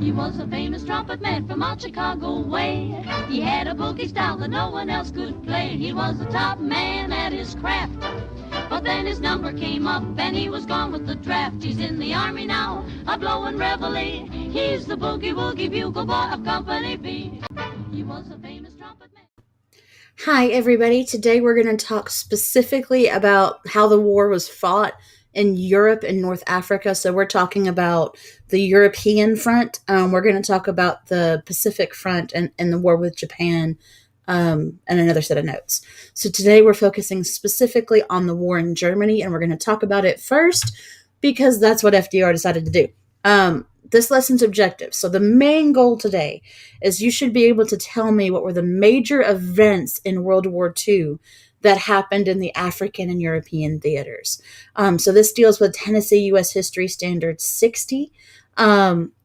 He was a famous trumpet man from out Chicago way. He had a boogie style that no one else could play. He was the top man at his craft. But then his number came up and he was gone with the draft. He's in the army now, a blowin' reveille. He's the boogie woogie bugle boy of Company B. He was a famous trumpet man. Hi, everybody. Today we're going to talk specifically about how the war was fought in Europe and North Africa. So we're talking about the European front. We're going to talk about the Pacific front and the war with Japan and another set of notes. So today we're focusing specifically on the war in Germany, and we're going to talk about it first because that's what FDR decided to do. This lesson's objective. So the main goal today is you should be able to tell me what were the major events in World War II that happened in the African and European theaters. So this deals with Tennessee U.S. History Standard 60,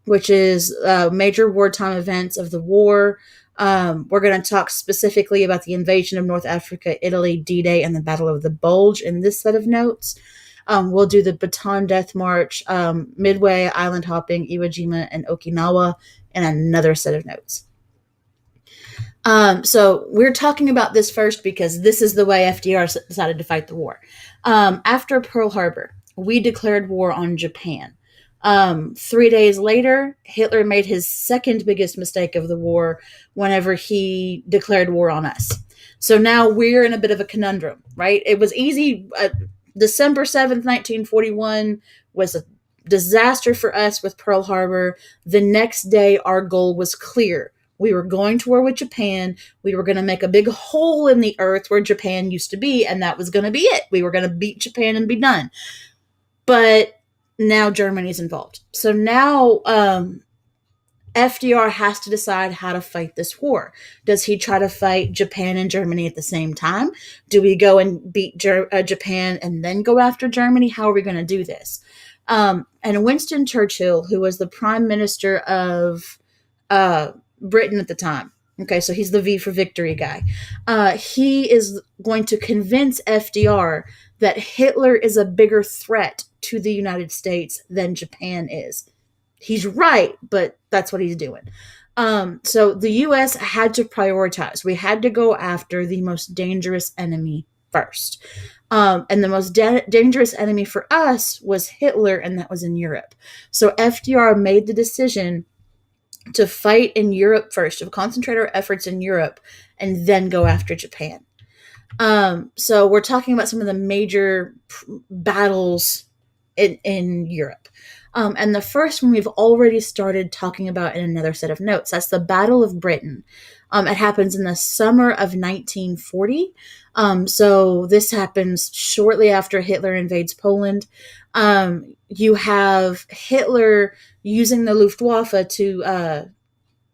which is major wartime events of the war. We're going to talk specifically about the invasion of North Africa, Italy, D-Day, and the Battle of the Bulge in this set of notes. We'll do the Bataan Death March, Midway, Island Hopping, Iwo Jima, and Okinawa in another set of notes. So we're talking about this first because this is the way FDR decided to fight the war. After Pearl Harbor, we declared war on Japan. 3 days later, Hitler made his second biggest mistake of the war whenever he declared war on us. So now we're in a bit of a conundrum, right? It was easy. December 7th, 1941 was a disaster for us with Pearl Harbor. The next day, our goal was clear. We were going to war with Japan. We were going to make a big hole in the earth where Japan used to be, and that was going to be it. We were going to beat Japan and be done. But now Germany's involved. So now FDR has to decide how to fight this war. Does he try to fight Japan and Germany at the same time? Do we go and beat Japan and then go after Germany? How are we going to do this? And Winston Churchill, who was the prime minister of Britain at the time, okay, so he's the V for victory guy, he is going to convince FDR that Hitler is a bigger threat to the United States than Japan is. He's right, but that's what he's doing. So the U.S. had to prioritize. We had to go after the most dangerous enemy first. And the most dangerous enemy for us was Hitler, and that was in Europe. So FDR made the decision to fight in Europe first, to concentrate our efforts in Europe, and then go after Japan. So we're talking about some of the major battles in Europe. And the first one we've already started talking about in another set of notes. That's the Battle of Britain. It happens in the summer of 1940. So this happens shortly after Hitler invades Poland. You have Hitler using the Luftwaffe to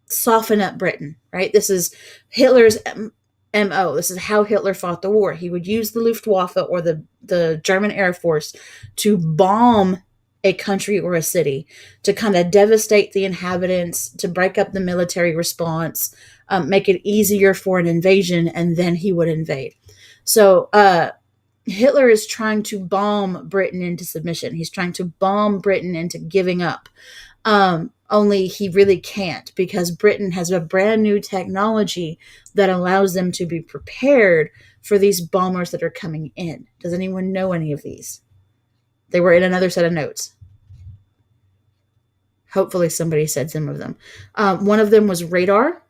soften up Britain, right? This is Hitler's MO. This is how Hitler fought the war. He would use the Luftwaffe or the German Air Force to bomb a country or a city, to kind of devastate the inhabitants, to break up the military response, make it easier for an invasion, and then he would invade. So Hitler is trying to bomb Britain into submission. He's trying to bomb Britain into giving up. Only he really can't, because Britain has a brand new technology that allows them to be prepared for these bombers that are coming in. Does anyone know any of these? They were in another set of notes. Hopefully somebody said some of them. One of them was radar,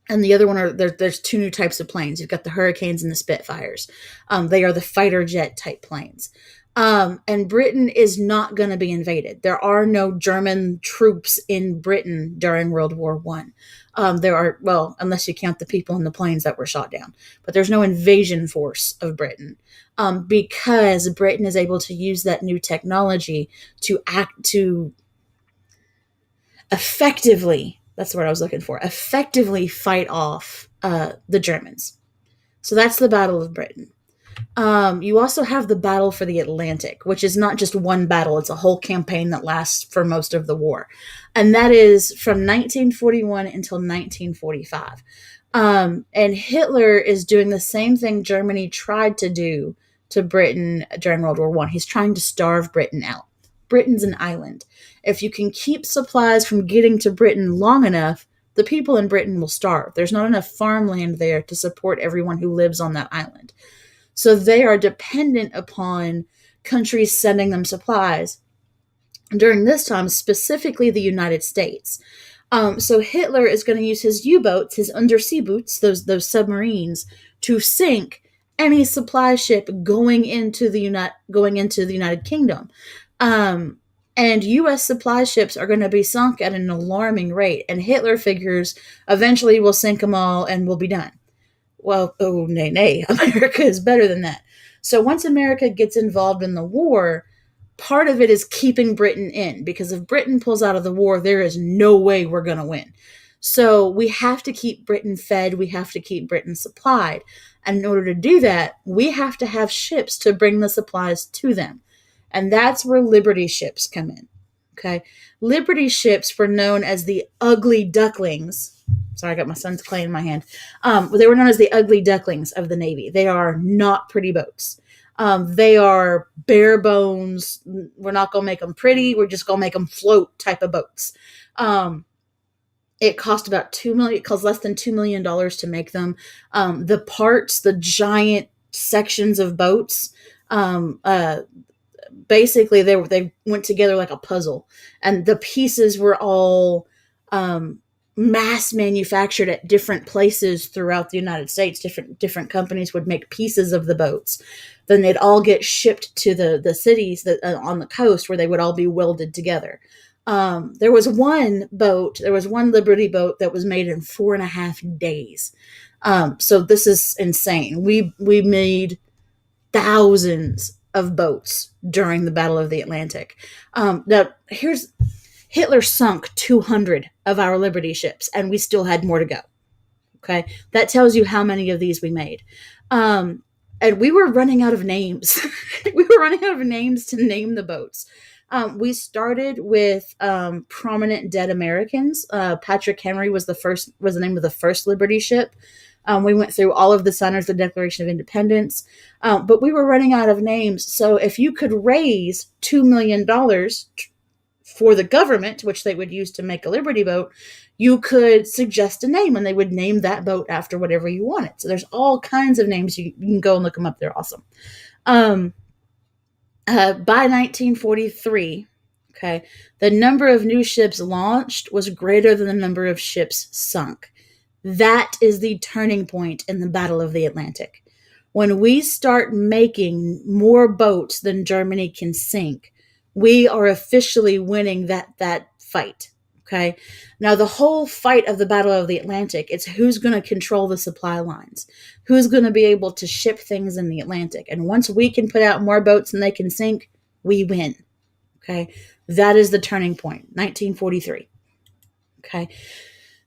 and the other one are there's two new types of planes. You've got the Hurricanes and the Spitfires. They are the fighter jet type planes. And Britain is not going to be invaded. There are no German troops in Britain during World War One. There are, well, unless you count the people in the planes that were shot down, but there's no invasion force of Britain, because Britain is able to use that new technology to effectively, that's the word I was looking for, effectively fight off the Germans. So that's the Battle of Britain. You also have the Battle for the Atlantic, which is not just one battle. It's a whole campaign that lasts for most of the war. And that is from 1941 until 1945. And Hitler is doing the same thing Germany tried to do to Britain during World War I. He's trying to starve Britain out. Britain's an island. If you can keep supplies from getting to Britain long enough, the people in Britain will starve. There's not enough farmland there to support everyone who lives on that island. So they are dependent upon countries sending them supplies. During this time, specifically the United States. So Hitler is going to use his U-boats, his undersea boots, those submarines, to sink any supply ship going into the United Kingdom. And U.S. supply ships are going to be sunk at an alarming rate. And Hitler figures eventually we'll sink them all and we'll be done. Well, oh, nay, America is better than that. So once America gets involved in the war, part of it is keeping Britain in, because if Britain pulls out of the war, there is no way we're going to win. So we have to keep Britain fed. We have to keep Britain supplied. And in order to do that, we have to have ships to bring the supplies to them. And that's where Liberty ships come in. Okay. Liberty ships were known as the ugly ducklings. Sorry, I got my son's clay in my hand. They were known as the ugly ducklings of the Navy. They are not pretty boats. They are bare bones. We're not going to make them pretty. We're just going to make them float type of boats. It cost about it cost less than $2 million to make them. The parts, the giant sections of boats, basically they went together like a puzzle, and the pieces were all mass manufactured at different places throughout the United States. Different companies would make pieces of the boats. Then they'd all get shipped to the cities that on the coast, where they would all be welded together. There was one Liberty boat that was made in 4.5 days. So this is insane. We made thousands of boats during the Battle of the Atlantic. Now Hitler sunk 200 of our Liberty ships, and we still had more to go. Okay. That tells you how many of these we made. And we were running out of names. We were running out of names to name the boats. We started with prominent dead Americans. Patrick Henry was the name of the first Liberty ship. We went through all of the signers of the Declaration of Independence, but we were running out of names. So if you could raise $2 million for the government, which they would use to make a Liberty boat, you could suggest a name, and they would name that boat after whatever you wanted. So there's all kinds of names. You can go and look them up. They're awesome. By 1943, okay, the number of new ships launched was greater than the number of ships sunk. That is the turning point in the Battle of the Atlantic. When we start making more boats than Germany can sink, we are officially winning that fight. Okay. Now, the whole fight of the Battle of the Atlantic, it's who's going to control the supply lines, who's going to be able to ship things in the Atlantic. And once we can put out more boats than they can sink, we win. Okay. That is the turning point, 1943. Okay.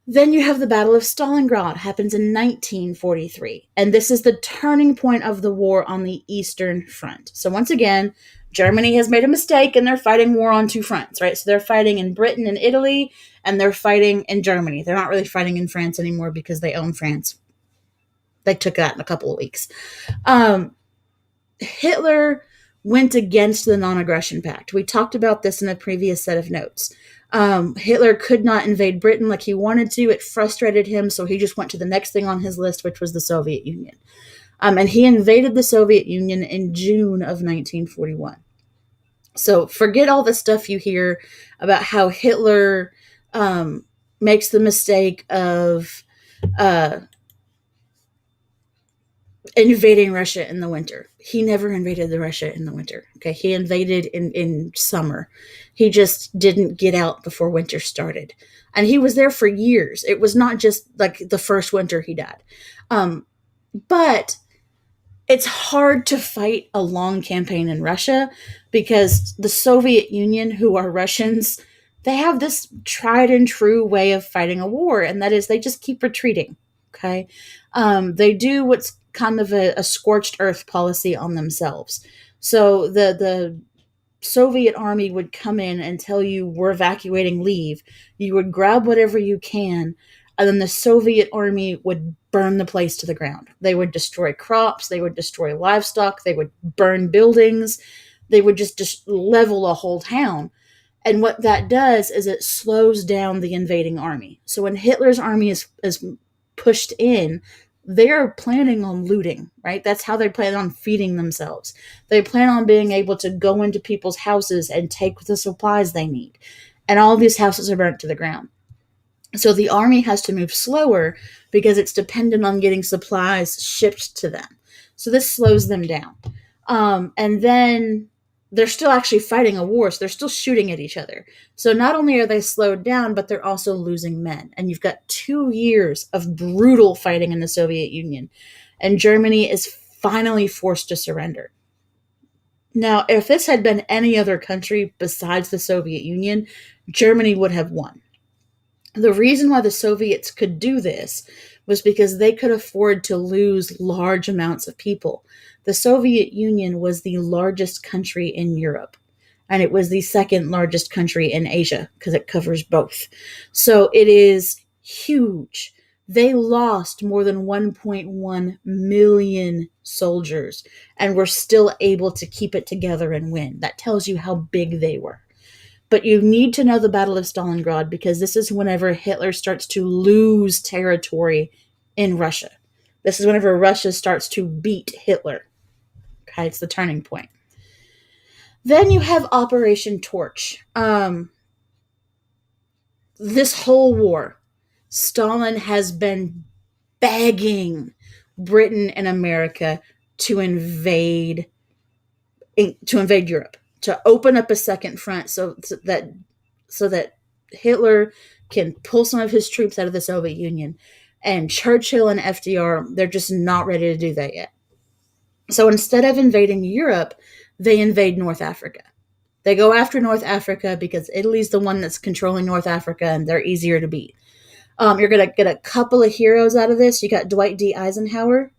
Then you have the Battle of Stalingrad, happens in 1943. And this is the turning point of the war on the Eastern Front. So once again, Germany has made a mistake, and they're fighting war on two fronts, right? So they're fighting in Britain and Italy, and they're fighting in Germany. They're not really fighting in France anymore because they own France. They took that in a couple of weeks. Hitler went against the Non-Aggression Pact. We talked about this in a previous set of notes. Hitler could not invade Britain like he wanted to. It frustrated him, so he just went to the next thing on his list, which was the Soviet Union. And he invaded the Soviet Union in June of 1941. So forget all the stuff you hear about how Hitler makes the mistake of invading Russia in the winter. He never invaded Russia in the winter. Okay, he invaded in summer. He just didn't get out before winter started. And he was there for years. It was not just like the first winter he died. But it's hard to fight a long campaign in Russia because the Soviet Union, who are Russians, they have this tried and true way of fighting a war, and that is they just keep retreating. Okay, they do what's kind of a scorched earth policy on themselves. So the Soviet army would come in and tell you, we're evacuating, leave. You would grab whatever you can, and then the Soviet army would burn the place to the ground. They would destroy crops. They would destroy livestock. They would burn buildings. they would just level a whole town. And what that does is it slows down the invading army. So when Hitler's army is pushed in, they're planning on looting, right? That's how they plan on feeding themselves. They plan on being able to go into people's houses and take the supplies they need. And all these houses are burnt to the ground. So the army has to move slower because it's dependent on getting supplies shipped to them. So this slows them down. And then they're still actually fighting a war, so they're still shooting at each other. So not only are they slowed down, but they're also losing men. And you've got 2 years of brutal fighting in the Soviet Union. And Germany is finally forced to surrender. Now, if this had been any other country besides the Soviet Union, Germany would have won. The reason why the Soviets could do this was because they could afford to lose large amounts of people. The Soviet Union was the largest country in Europe, and it was the second largest country in Asia because it covers both. So it is huge. They lost more than 1.1 million soldiers and were still able to keep it together and win. That tells you how big they were. But you need to know the Battle of Stalingrad because this is whenever Hitler starts to lose territory in Russia. This is whenever Russia starts to beat Hitler. Okay, it's the turning point. Then you have Operation Torch. This whole war, Stalin has been begging Britain and America to invade Europe, to open up a second front so that Hitler can pull some of his troops out of the Soviet Union. And Churchill and FDR, they're just not ready to do that yet. So instead of invading Europe, they invade North Africa. They go after North Africa because Italy's the one that's controlling North Africa and they're easier to beat. You're going to get a couple of heroes out of this. You got Dwight D. Eisenhower,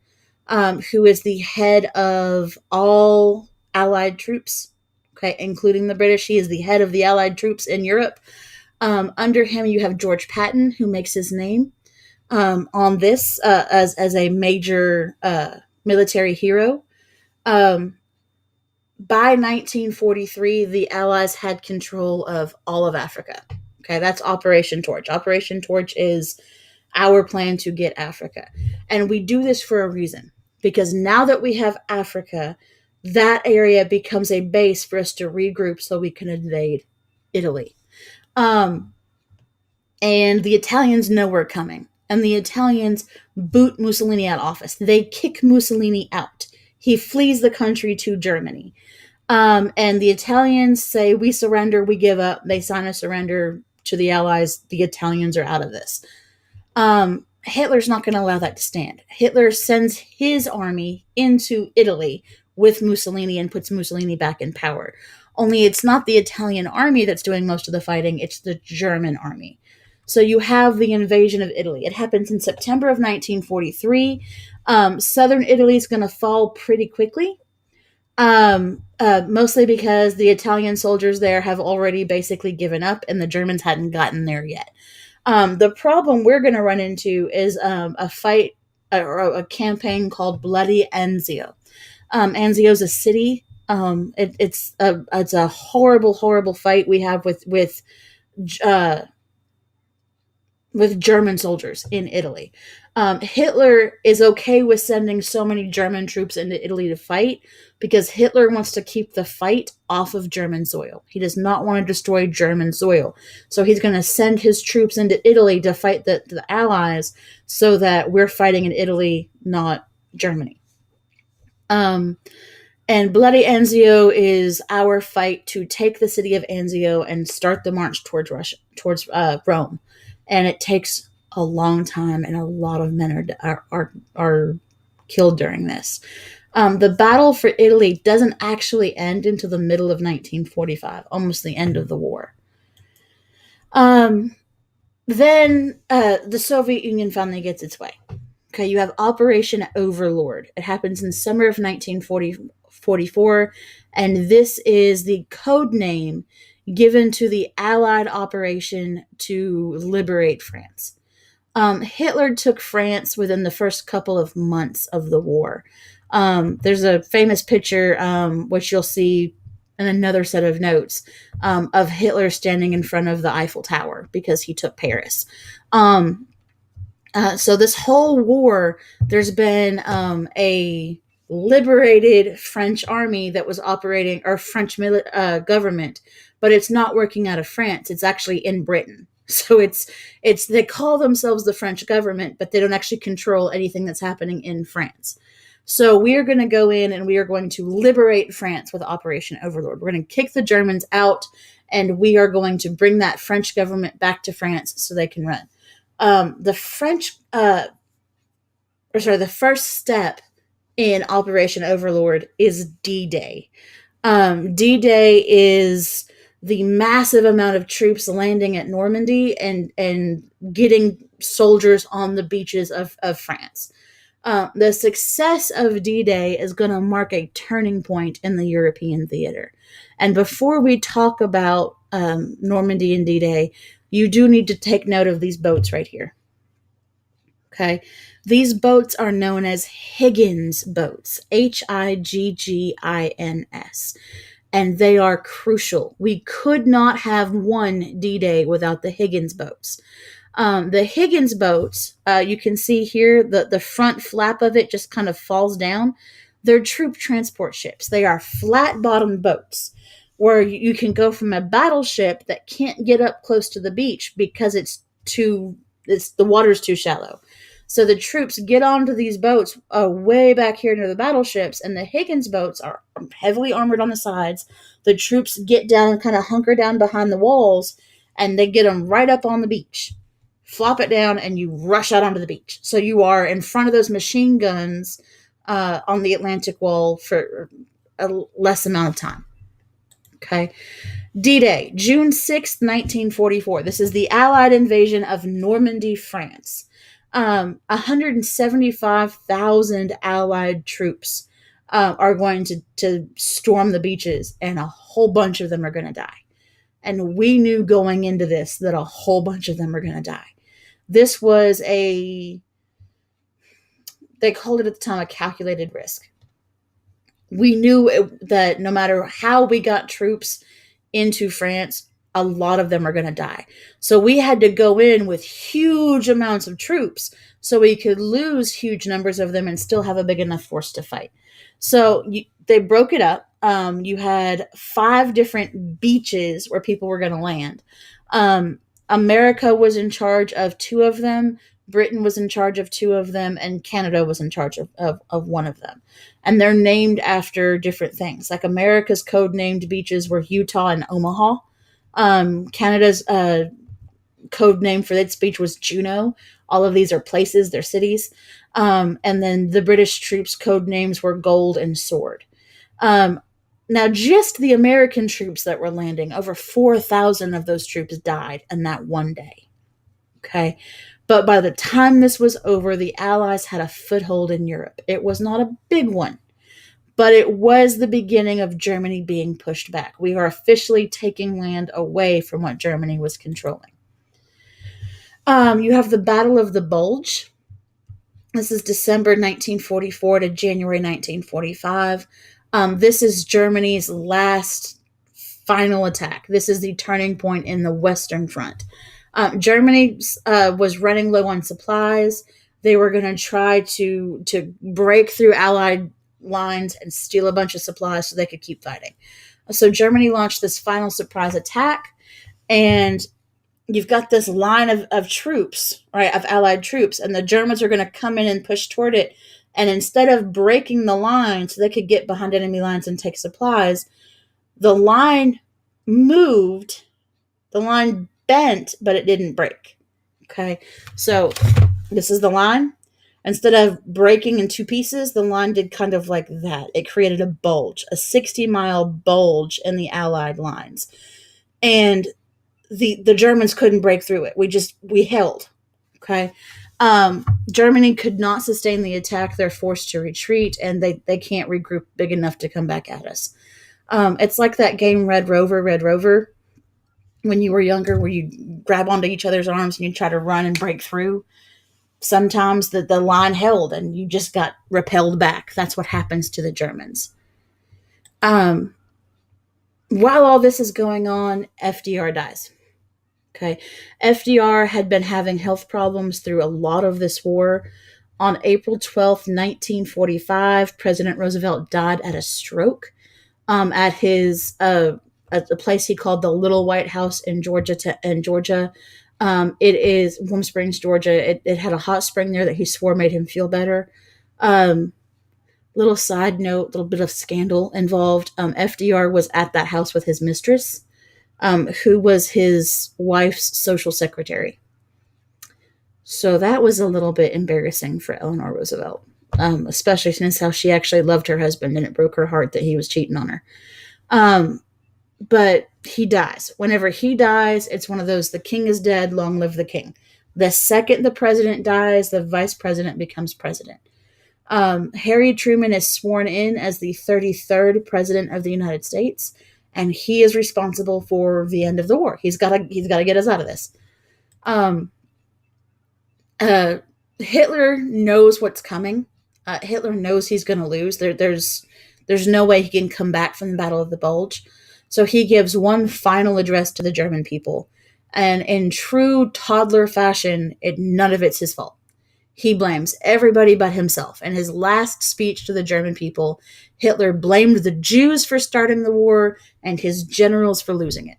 who is the head of all Allied troops, okay, including the British. He is the head of the Allied troops in Europe. Under him, you have George Patton, who makes his name on this as a major military hero. By 1943, the Allies had control of all of Africa. Okay, that's Operation Torch. Operation Torch is our plan to get Africa. And we do this for a reason. Because now that we have Africa, that area becomes a base for us to regroup so we can invade Italy. And the Italians know we're coming. And the Italians boot Mussolini out of office. They kick Mussolini out. He flees the country to Germany. And the Italians say, we surrender, we give up. They sign a surrender to the Allies. The Italians are out of this. Hitler's not going to allow that to stand. Hitler sends his army into Italy with Mussolini and puts Mussolini back in power. Only it's not the Italian army that's doing most of the fighting, it's the German army. So you have the invasion of Italy. It happens in September of 1943. Southern Italy is going to fall pretty quickly. Mostly because the Italian soldiers there have already basically given up and the Germans hadn't gotten there yet. The problem we're going to run into is a fight or a campaign called Bloody Anzio. Anzio is a city. It's a horrible, horrible fight we have with German soldiers in Italy. Hitler is okay with sending so many German troops into Italy to fight because Hitler wants to keep the fight off of German soil. He does not want to destroy German soil. So he's going to send his troops into Italy to fight the Allies so that we're fighting in Italy, not Germany. And Bloody Anzio is our fight to take the city of Anzio and start the march towards Rome. And it takes a long time, and a lot of men are killed during this. The battle for Italy doesn't actually end until the middle of 1945, almost the end of the war. Then the Soviet Union finally gets its way. Okay, you have Operation Overlord. It happens in summer of 1944, and this is the code name given to the Allied operation to liberate France. Hitler took France within the first couple of months of the war. There's a famous picture, which you'll see and another set of notes of Hitler standing in front of the Eiffel Tower because he took Paris. So this whole war, there's been a liberated French army that was operating, or French government, but it's not working out of France. It's actually in Britain. So it's they call themselves the French government, but they don't actually control anything that's happening in France. So we are going to go in and we are going to liberate France with Operation Overlord. We're going to kick the Germans out, and we are going to bring that French government back to France so they can run. The first step in Operation Overlord is D-Day. D-Day is the massive amount of troops landing at Normandy and getting soldiers on the beaches of France. The success of D-Day is going to mark a turning point in the European theater. And before we talk about Normandy and D-Day, you do need to take note of these boats right here. Okay. These boats are known as Higgins boats, Higgins, and they are crucial. We could not have won D-Day without the Higgins boats. The Higgins boats, you can see here, the front flap of it just kind of falls down. They're troop transport ships. They are flat-bottomed boats where you can go from a battleship that can't get up close to the beach because the water's too shallow. So the troops get onto these boats way back here near the battleships, and the Higgins boats are heavily armored on the sides. The troops get down and kind of hunker down behind the walls, and they get them right up on the beach. Flop it down, and you rush out onto the beach. So you are in front of those machine guns on the Atlantic Wall for a less amount of time. Okay. D-Day, June 6th, 1944. This is the Allied invasion of Normandy, France. 175,000 Allied troops are going to storm the beaches, and a whole bunch of them are going to die. And we knew going into this that a whole bunch of them are going to die. This was they called it at the time a calculated risk. We knew that no matter how we got troops into France, a lot of them are going to die. So we had to go in with huge amounts of troops so we could lose huge numbers of them and still have a big enough force to fight. So they broke it up. You had 5 different beaches where people were going to land. America was in charge of 2 of them. Britain was in charge of 2 of them, and Canada was in charge of 1 of them. And they're named after different things. Like America's code-named beaches were Utah and Omaha. Canada's code name for its beach was Juno. All of these are places, they're cities. And then the British troops' code names were Gold and Sword. Now, just the American troops that were landing, over 4,000 of those troops died in that one day. Okay. But by the time this was over, the Allies had a foothold in Europe. It was not a big one, but it was the beginning of Germany being pushed back. We are officially taking land away from what Germany was controlling. You have the Battle of the Bulge. This is December 1944 to January 1945. This is Germany's last final attack. This is the turning point in the Western Front. Germany was running low on supplies. They were going to try to break through Allied lines and steal a bunch of supplies so they could keep fighting. So Germany launched this final surprise attack, and you've got this line of troops, right, of Allied troops, and the Germans are going to come in and push toward it. And instead of breaking the line so they could get behind enemy lines and take supplies, the line moved, the line bent, but it didn't break. Okay, so this is the line. Instead of breaking in 2 pieces, the line did kind of like that. It created a bulge, a 60-mile bulge in the Allied lines. And the Germans couldn't break through it. We held. Okay. Germany could not sustain the attack. They're forced to retreat, and they can't regroup big enough to come back at us. It's like that game Red Rover, when you were younger, where you grab onto each other's arms and you try to run and break through. Sometimes the line held and you just got repelled back. That's what happens to the Germans. While all this is going on, FDR dies. Okay. FDR had been having health problems through a lot of this war. On April 12th, 1945, President Roosevelt died at a stroke at his at the place he called the Little White House in Georgia. It is Warm Springs, Georgia. It had a hot spring there that he swore made him feel better. Um, Little side note, little bit of scandal involved. FDR was at that house with his mistress, who was his wife's social secretary. So that was a little bit embarrassing for Eleanor Roosevelt, especially since how she actually loved her husband and it broke her heart that he was cheating on her. But he dies. Whenever he dies, it's one of those, the king is dead, long live the king. The second the president dies, the vice president becomes president. Harry Truman is sworn in as the 33rd president of the United States, and he is responsible for the end of the war. He's got to get us out of this. Hitler knows what's coming. Hitler knows he's going to lose. There's no way he can come back from the Battle of the Bulge. So he gives one final address to the German people, and in true toddler fashion, none of it's his fault. He blames everybody but himself. In his last speech to the German people, Hitler blamed the Jews for starting the war and his generals for losing it.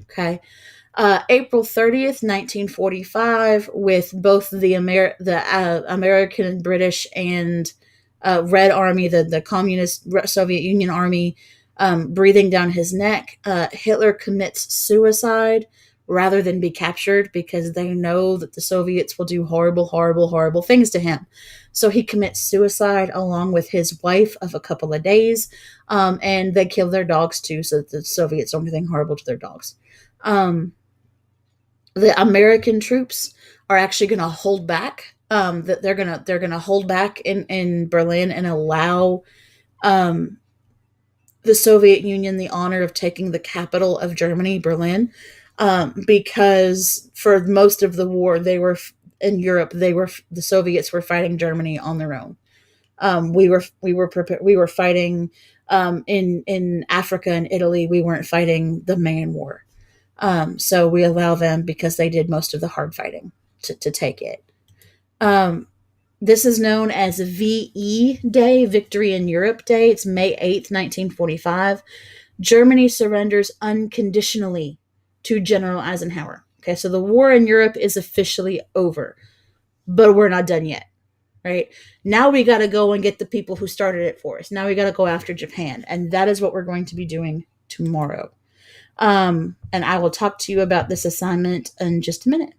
Okay. April 30th, 1945, with both the American and British and Red Army, the Communist Soviet Union Army, breathing down his neck, Hitler commits suicide rather than be captured because they know that the Soviets will do horrible, horrible, horrible things to him. So he commits suicide along with his wife of a couple of days, and they kill their dogs too, so that the Soviets don't do anything horrible to their dogs. The American troops are actually going to hold back. That they're gonna hold back in Berlin and allow the Soviet Union the honor of taking the capital of Germany, Berlin. Because for most of the war, they were in Europe. The Soviets were fighting Germany on their own. We were fighting in Africa and Italy. We weren't fighting the main war. So we allow them because they did most of the hard fighting to take it. This is known as VE Day, Victory in Europe Day. It's May 8th, 1945. Germany surrenders unconditionally to General Eisenhower. Okay, so the war in Europe is officially over, but we're not done yet, right? Now we got to go and get the people who started it for us. Now we got to go after Japan, and that is what we're going to be doing tomorrow. And I will talk to you about this assignment in just a minute.